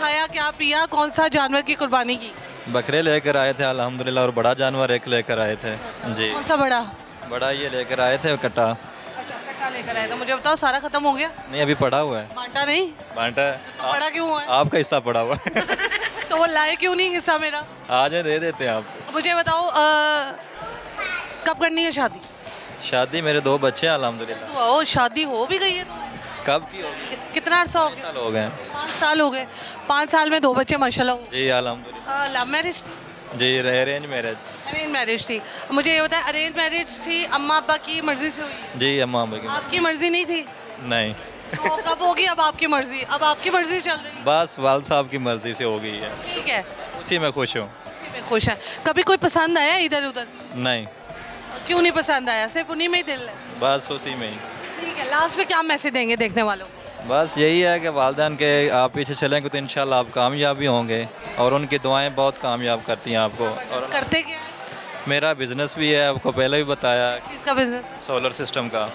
खाया, क्या पिया, कौन सा जानवर की कुर्बानी की? बकरे लेकर आए थे अल्हम्दुलिल्लाह, और बड़ा जानवर एक लेकर आए थे जी। कौन सा बड़ा? बड़ा ये लेकर आए थे कट्टा। अच्छा, कट्टा लेकर आया था। मुझे बताओ, सारा खत्म हो गया? नहीं, अभी पड़ा हुआ है। बांटा नहीं? बांटा है। तो बड़ा क्यों हुआ है? आपका हिस्सा पड़ा हुआ है। तो वो लाए क्यों नहीं हिस्सा मेरा? आ जाए, दे देते हैं आप। मुझे बताओ, कब करनी है शादी? शादी, मेरे 2 बच्चे हैं अल्हम्दुलिल्लाह। तो आओ, शादी हो भी गई है तुम्हारी? कब की होगी? कितना अर्सा हो 6 गया? साल हो गए। 5 साल हो गए। 5 साल में 2 बच्चे माशाल्लाह हो। जी अल्हम्दुलिल्लाह। Love marriage? जी, अरेंज मैरिज। अरेंज मैरिज थी। मुझे ये बताया, अरेंज मैरिज थी, अम्मा अब्बा की मर्जी से हुई है? जी, अम्मा अब्बा की। आपकी मर्जी नहीं थी? नहीं, तो कब होगी अब आपकी मर्जी? अब आपकी मर्जी चल रही है? बस वाल साहब की मर्जी से हो गई है, ठीक है, उसी में खुश हूँ। उसी में खुश है। कभी कोई पसंद आया इधर उधर? नहीं, क्यों नहीं पसंद आया? सिर्फ उन्हीं में ही दिल है? बस उसी में ही। ठीक है, लास्ट में क्या मैसेज देंगे देखने वालों को? बस यही है कि वालदैन के आप पीछे चलेंगे तो इंशाल्लाह आप कामयाब भी होंगे, और उनकी दुआएं बहुत कामयाब करती हैं आपको। और करते क्या है? मेरा बिजनेस भी है, आपको पहले भी बताया, चीज़ का बिजनेस सोलर सिस्टम का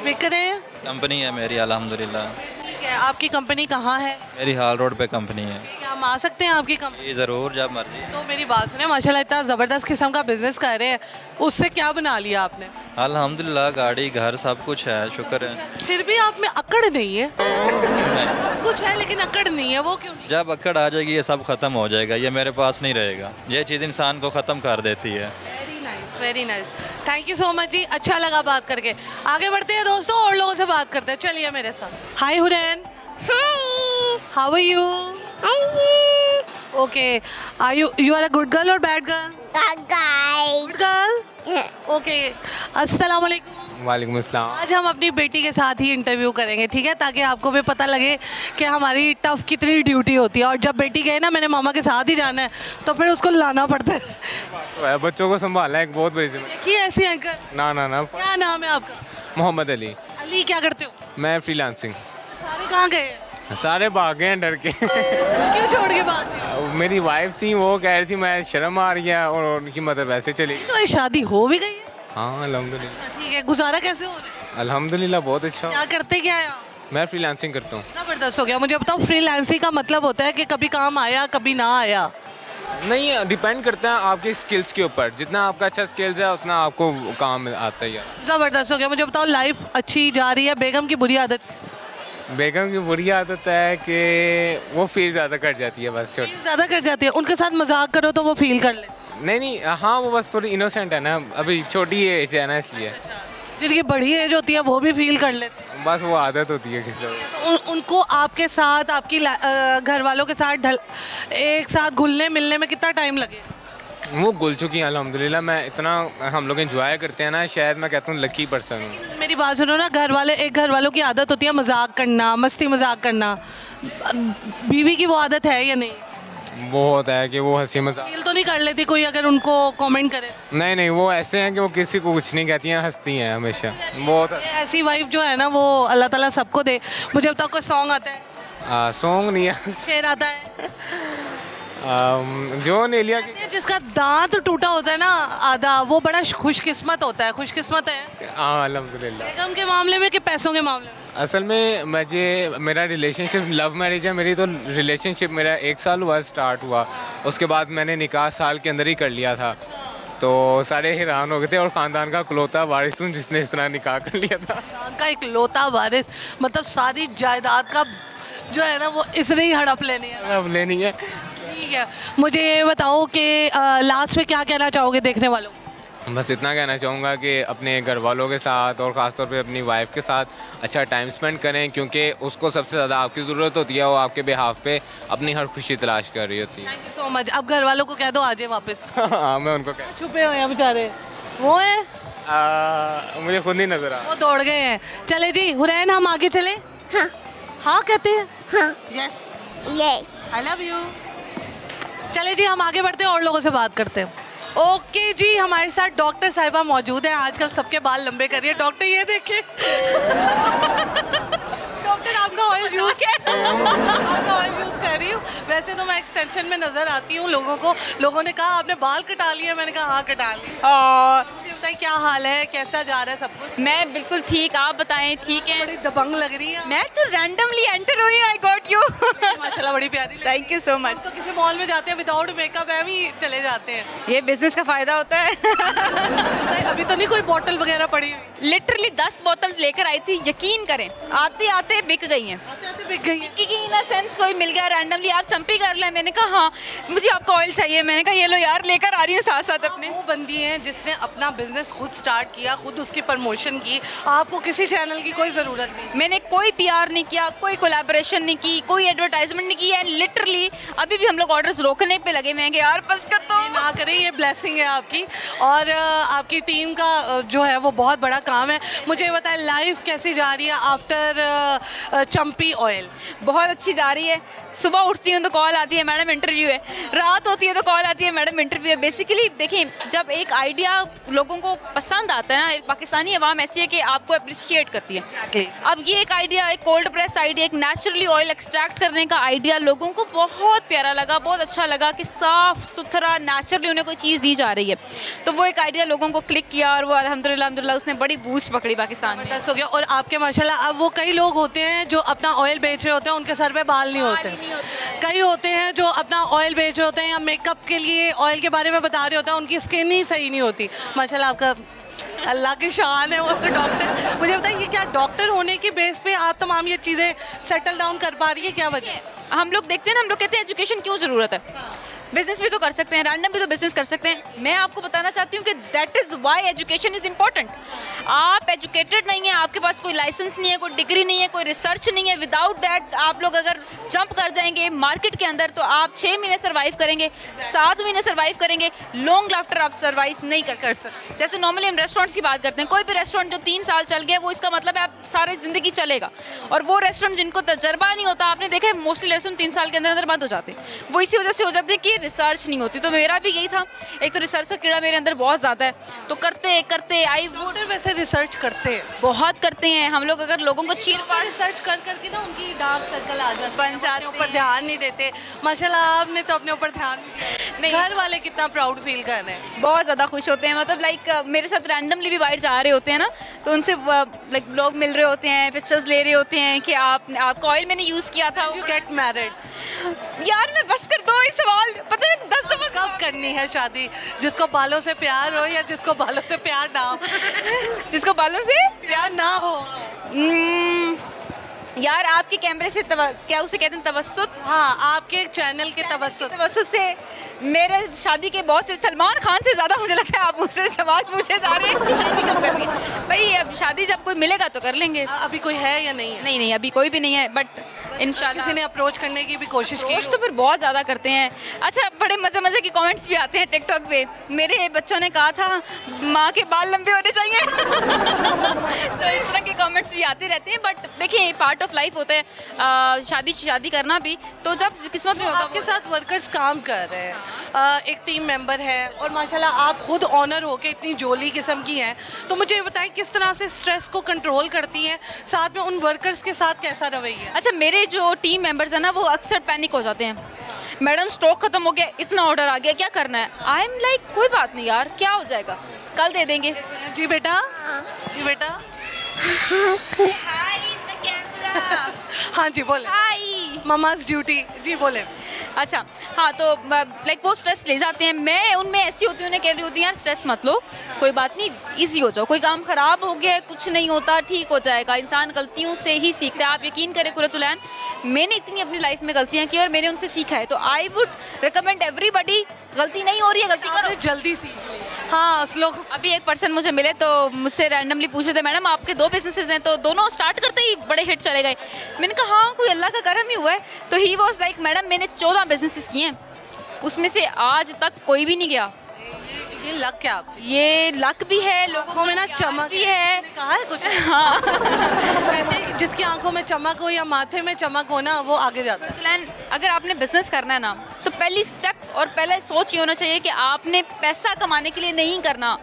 बिक रहे हैं? कंपनी है मेरी अल्हम्दुलिल्लाह। ठीक है, आपकी कंपनी कहाँ है? मेरी हाल रोड पे कंपनी है। क्या हम आ सकते हैं आपकी कंपनी? जी ज़रूर, जब मर्जी। तो मेरी बात सुने, माशाल्लाह इतना ज़बरदस्त किस्म का बिजनेस कर रहे हैं, उससे क्या बना लिया आपने? अल्हम्दुलिल्लाह, गाड़ी घर सब कुछ है, शुक्र है। फिर भी आप में अकड़ नहीं है। सब कुछ है लेकिन अकड़ नहीं है, वो क्यों नहीं? जब अकड़ आ जाएगी ये सब ख़त्म हो जाएगा, ये मेरे पास नहीं रहेगा। ये चीज़ इंसान को ख़त्म कर देती है। Very nice, very nice. Thank you so much जी, अच्छा लगा बात करके। आगे बढ़ते हैं दोस्तों, और लोगों से बात करते हैं, चलिए मेरे साथ। Hi Hurain, how are you? Okay, are you are a good girl or bad girl? Good girl. Okay, अस्सलाम वालेकुम। वालेकुम अस्सलाम। आज हम अपनी बेटी के साथ ही इंटरव्यू करेंगे, ठीक है, ताकि आपको भी पता लगे कि हमारी टफ कितनी ड्यूटी होती है। और जब बेटी गए ना, मैंने मामा के साथ ही जाना है, तो फिर उसको लाना पड़ता है। तो है, बच्चों को संभालना एक बहुत बड़ी जिम्मेदारी। देखिए ऐसी एंकर। ना क्या नाम है आपका? मोहम्मद अली। अली, क्या करते हो? मैं फ्रीलांसिंग। सारे कहाँ गए हैं? सारे भाग गए हैं डर के। क्यों छोड़ के भाग गए? मेरी वाइफ थी, वो कह रही थी मैं शर्म आ रही है, और उनकी मदर वैसे चली गई। तो ये शादी हो भी गई है? हाँ अल्हम्दुलिल्लाह। ठीक है, गुजारा कैसे हो रहा है? अल्हम्दुलिल्लाह बहुत अच्छा। क्या करते क्या है आप? मैं फ्रीलांसिंग करता हूँ। जबरदस्त हो गया। मुझे बताओ, फ्रीलांसिंग का मतलब होता है कि कभी काम आया कभी ना आया? नहीं, डिपेंड करता है आपके स्किल्स के ऊपर। जितना आपका अच्छा स्किल्स है उतना आपको काम आता ही है। जबरदस्त हो गया। मुझे बताओ, लाइफ अच्छी जा रही है? बेगम की बुरी आदत? बेगम की बुरी आदत है कि वो फील ज़्यादा कर जाती है, बस छोटी। ज़्यादा कर जाती है। उनके साथ मजाक करो तो वो फील कर ले? नहीं, हाँ वो बस थोड़ी इनोसेंट है ना, अभी छोटी एज है ना, इसलिए। जिनकी बड़ी एज होती है वो भी फील कर लेते हैं। बस वो आदत होती है किस लोगों को। तो उनको आपके साथ, आपकी घर वालों के साथ एक साथ घुलने मिलने में कितना टाइम लगे? वो घुल चुकी हैं अल्हम्दुलिल्लाह। मैं इतना, हम लोग एंजॉय करते हैं ना, शायद मैं कहता हूँ लकी पर्सन हूँ। मेरी बात सुनो ना, घर वालों की आदत होती है मजाक करना, मस्ती मजाक करना। बीवी की वो आदत है या नहीं? वो होता है कि वो हंसी मजाक। फील तो नहीं कर लेती कोई अगर उनको कमेंट करे? नहीं, वो ऐसे हैं कि वो किसी को कुछ नहीं कहती हैं, हंसती हैं हमेशा। बहुत ऐसी वाइफ जो है ना, वो अल्लाह ताला सबको दे। मुझे बताओ, कोई सॉन्ग आता है? सॉन्ग नहीं है। शेर आता है? जो नेलिया की। जिसका दांत टूटा होता है ना आधा, वो बड़ा खुशकिस्मत होता है। खुशकिस्मत है? हाँ अल्हम्दुलिल्लाह। बेगम के मामले में कि पैसों के मामले में? असल में मेरा रिलेशनशिप लव मैरिज है मेरी, तो रिलेशनशिप मेरा 1 साल हुआ स्टार्ट हुआ। उसके बाद मैंने निकाह साल के अंदर ही कर लिया था, तो सारे हैरान हो गए थे। और ख़ानदान का इकलौता वारिस हूँ जिसने इस तरह निकाह कर लिया था। का इकलौता वारिस, मतलब सारी जायदाद का जो है ना, वो इसने ही हड़प लेनी है। अब लेनी है। ठीक है, मुझे ये बताओ कि लास्ट में क्या कहना चाहोगे देखने वालों को? बस इतना कहना चाहूँगा कि अपने घर वालों के साथ और ख़ासतौर पे अपनी वाइफ के साथ अच्छा टाइम स्पेंड करें, क्योंकि उसको सबसे ज़्यादा आपकी ज़रूरत होती है। वो आपके बिहाफ पे अपनी हर खुशी तलाश कर रही होती है। Thank you so much. अब घर वालों को कह दो आ जाए वापस। हाँ, मैं उनको छुपे हुए हैं बेचारे, वो है मुझे खुद नहीं नज़र आ। वो दौड़ गए हैं। चले जी हुरैन, हम आगे चले? हाँ हाँ कहते हैं? हाँ yes, yes. I love you. चले जी, हम आगे बढ़ते हैं और लोगों से बात करते हैं। ओके जी, हमारे साथ डॉक्टर साहिबा मौजूद है। आजकल सबके बाल लंबे करिए। डॉक्टर ये देखिए। डॉक्टर आपका ऑयल यूज कर रही हूँ। वैसे तो मैं एक्सटेंशन में नजर आती हूँ लोगों को। लोगों ने कहा आपने बाल कटा लिए, मैंने कहा हाँ कटा लिए। मुझे बताइए क्या हाल है, कैसा जा रहा है सब कुछ? मैं बिल्कुल ठीक, आप बताएं ठीक है? बड़ी दबंग लग रही है। मैं तो रैंडमली एंटर हुई, आई गॉट यू। माशाल्लाह बड़ी प्यारी लगी। Thank you so much. तो किसी मॉल में जाते हैं विदाउट मेकअप है भी चले जाते हैं। ये बिजनेस का फायदा होता है। नहीं, अभी तो नहीं कोई बॉटल वगैरह पड़ी हुई? लिटरली 10 बोतल्स लेकर आई थी, यकीन करें आते आते बिक गई हैं। आते आते बिक गई है। कि इन सेंस कोई मिल गया रैंडमली, आप चंपी कर लें, मैंने कहा हाँ मुझे आपका ऑयल चाहिए, मैंने कहा ये लो यार लेकर आ रही हूँ साथ साथ अपने। वो बंदी है जिसने अपना बिजनेस खुद स्टार्ट किया, खुद उसकी प्रमोशन की, आपको किसी चैनल की कोई ज़रूरत नहीं। मैंने कोई पीआर नहीं किया, कोई कोलैबोरेशन नहीं की, कोई एडवर्टाइजमेंट नहीं की है। लिटरली अभी भी हम लोग ऑर्डर्स रोकने पे लगे हैं कि यार बस कर दो। ना करें, ये ब्लेसिंग है आपकी और आपकी टीम का जो है वो बहुत बड़ा काम है। मुझे बताएं लाइफ कैसी जा रही है आफ्टर चंपी ऑयल? बहुत अच्छी जा रही है। सुबह उठती हूँ तो कॉल आती है मैडम इंटरव्यू है, रात होती है तो कॉल आती है मैडम इंटरव्यू है। बेसिकली देखिए जब एक आइडिया लोगों को पसंद आता है ना, पाकिस्तानी अवाम ऐसी है कि आपको अप्रिशिएट करती है। अब ये एक आइडिया, एक कोल्ड प्रेस आइडिया, एक नेचुरली ऑयल एक्सट्रैक्ट करने का आइडिया लोगों को बहुत प्यारा लगा, बहुत अच्छा लगा कि साफ़ सुथरा नेचुरली उन्हें कोई चीज़ दी जा रही है। तो वो एक आइडिया लोगों को क्लिक किया और वो अल्हम्दुलिल्लाह उसने बड़ी बूस्ट पकड़ी पाकिस्तान में। हो गया। और आपके माशाल्लाह अब वो कई लोग होते हैं जो अपना ऑयल बेच रहे होते हैं, उनके सर पे बाल नहीं होते। कई होते हैं जो अपना ऑयल बेच रहे होते हैं या मेकअप के लिए ऑयल के बारे में बता रहे होते हैं, उनकी स्किन ही सही नहीं होती। माशाल्लाह आपका अल्लाह की शान है वो डॉक्टर। मुझे बताइए क्या डॉक्टर होने की बेस पे आप तमाम ये चीज़ें सेटल डाउन कर पा रही है, क्या वजह? हम लोग देखते हैं ना, हम लोग कहते हैं एजुकेशन क्यों ज़रूरत है, बिजनेस भी तो कर सकते हैं, रैंडम भी तो बिजनेस कर सकते हैं। मैं आपको बताना चाहती हूँ कि that is why education is important. आप एजुकेटेड नहीं है, आपके पास कोई लाइसेंस नहीं है, कोई डिग्री नहीं है, कोई रिसर्च नहीं है, विदाउट दैट आप लोग अगर जंप कर जाएंगे मार्केट के अंदर तो आप 6 महीने सर्वाइव करेंगे, 7 महीने सर्वाइव करेंगे, लॉन्ग आफ्टर आप सर्वाइव नहीं कर सकते। जैसे नॉर्मली हम रेस्टोरेंट्स की बात करते हैं, कोई भी रेस्टोरेंट जो 3 साल चल गया वो इसका मतलब है आप सारी ज़िंदगी चलेगा। और वो रेस्टोरेंट जिनको तजर्बा नहीं होता, आपने देखा है मोस्टली रेस्टोरेंट 3 साल के अंदर अंदर बंद हो जाते हैं। वो इसी वजह से हो जाते हैं कि रिसर्च नहीं होती। तो मेरा भी यही था, एक तो रिसर्च का कीड़ा मेरे अंदर बहुत ज़्यादा है, तो करते करते आई वुड। वैसे रिसर्च करते हैं, बहुत करते हैं हम लोग। अगर लोगों को चीर पार रिसर्च कर करके ना उनकी डार्क सर्कल आ जाते बन हैं, जाते अपने ऊपर ध्यान नहीं देते। माशाल्लाह आपने तो अपने ऊपर ध्यान नहीं, घर वाले कितना प्राउड फील कर रहे हैं, बहुत ज़्यादा खुश होते हैं। मतलब लाइक मेरे साथ रैंडमली भी वाइट जा रहे होते हैं ना, तो उनसे लाइक लोग मिल रहे होते हैं, पिक्चर्स ले रहे होते हैं कि आपका ऑयल मैंने यूज़ किया था। You get married? यार मैं बस कर दो इस सवाल, पता है 10 दफा कब करनी है शादी? जिसको बालों से प्यार हो या जिसको बालों से प्यार ना हो? जिसको बालों से प्यार ना हो। यार आपके कैमरे से क्या उसे कहते हैं तवस्सुत? हाँ, आपके चैनल के तवस्सुत से मेरे शादी के बहुत से सलमान खान से ज़्यादा मुझे लगता है आप मुझसे सवाल पूछे जा रहे हैं शादी कब करनी है। भाई अब शादी जब कोई मिलेगा तो कर लेंगे। अभी कोई है या नहीं है? नहीं अभी कोई भी नहीं है, बट इंशाल्लाह किसी ने अप्रोच करने की भी कोशिश की? तो फिर बहुत ज़्यादा करते हैं। अच्छा बड़े मज़े के कमेंट्स भी आते हैं टिकटॉक पे। मेरे बच्चों ने कहा था माँ के बाल लंबे होने चाहिए। तो इस तरह के कमेंट्स भी आते रहते हैं। बट देखिए पार्ट ऑफ लाइफ होता है शादी करना भी, तो जब किस्मत में होता है। आपके साथ वर्कर्स काम कर रहे हैं, एक टीम मेंबर है और माशाल्लाह आप खुद ऑनर होके इतनी जोली किस्म की हैं, तो मुझे बताएं किस तरह से स्ट्रेस को कंट्रोल करती हैं, साथ में उन वर्कर्स के साथ कैसा रवैया? अच्छा मेरे जो टीम मेंबर्स हैं ना वो अक्सर पैनिक हो जाते हैं। मैडम स्टॉक खत्म हो गया, इतना ऑर्डर आ गया, क्या करना है? आई एम लाइक कोई बात नहीं यार, क्या हो जाएगा, कल दे देंगे। जी बेटा, जी बेटा। Hi the camera. हाँ जी बोले। हाय ममाज ड्यूटी। जी बोले। अच्छा हाँ, तो लाइक वो स्ट्रेस ले जाते हैं। मैं उनमें ऐसी होती हूँ, उन्हें कह रही होती हूँ यार स्ट्रेस मत लो, कोई बात नहीं, इजी हो जाओ, कोई काम ख़राब हो गया है कुछ नहीं होता, ठीक हो जाएगा, इंसान गलतियों से ही सीखता है। आप यकीन करें कुरतुलैन, मैंने इतनी अपनी लाइफ में गलतियाँ की और मैंने उनसे सीखा है। तो आई वुड रिकमेंड एवरीबडी, गलती नहीं हो रही है गलती करो, जल्दी सीख ली। हाँ लोग अभी एक पर्सन मुझे मिले तो मुझसे रैंडमली पूछे थे मैडम आपके 2 बिजनेसेस हैं, तो दोनों स्टार्ट करते ही बड़े हिट चले गए। मैंने कहा हाँ कोई अल्लाह का करम ही हुआ है। तो ही वॉज लाइक मैडम मैंने 14 बिजनेसेस किए हैं, उसमें से आज तक कोई भी नहीं गया। ये लक क्या? ये लक भी है, लोगों में ना चमक भी है। कहा है कुछ? हाँ कहते हैं जिसकी आंखों में चमक हो या माथे में चमक हो ना वो आगे जाता है। अगर आपने बिजनेस करना है ना तो पहली स्टेप और पहले सोच ये होना चाहिए कि आपने पैसा कमाने के लिए नहीं करना,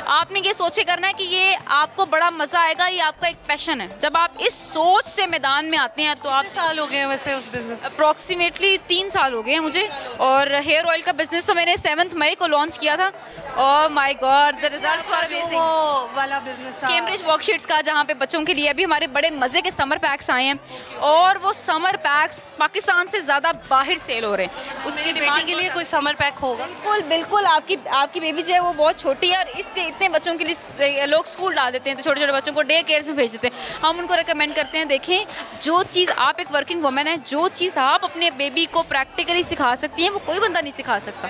आपने ये सोच के करना है कि ये आपको बड़ा मज़ा आएगा, ये आपका एक पैशन है। जब आप इस सोच से मैदान में आते हैं तो आप कितने साल हो गए हैं वैसे उस बिजनेस? अप्रॉक्सीमेटली 3 साल हो गए हैं मुझे। और हेयर ऑयल का बिजनेस तो मैंने 7 मई को लॉन्च किया था। और my God the results were amazing. वो वाला बिजनेस था कैम्ब्रिज वर्कशीट्स का, जहाँ पे बच्चों के लिए अभी हमारे बड़े मज़े के समर पैक्स आए हैं और वो समर पैक्स पाकिस्तान से ज़्यादा बाहर सेल हो रहे हैं। उसकी बेटी के लिए कोई समर पैक होगा? बिल्कुल बिल्कुल। आपकी बेबी जो है वो बहुत छोटी है और इससे इतने बच्चों के लिए लोग स्कूल डाल देते हैं, तो छोटे छोटे बच्चों को डे केयर्स में भेज देते हैं। हम उनको रिकमेंड करते हैं, देखें जो चीज़ आप एक वर्किंग वुमेन है, जो चीज़ आप अपने बेबी को प्रैक्टिकली सिखा सकती हैं वो कोई बंदा नहीं सिखा सकता।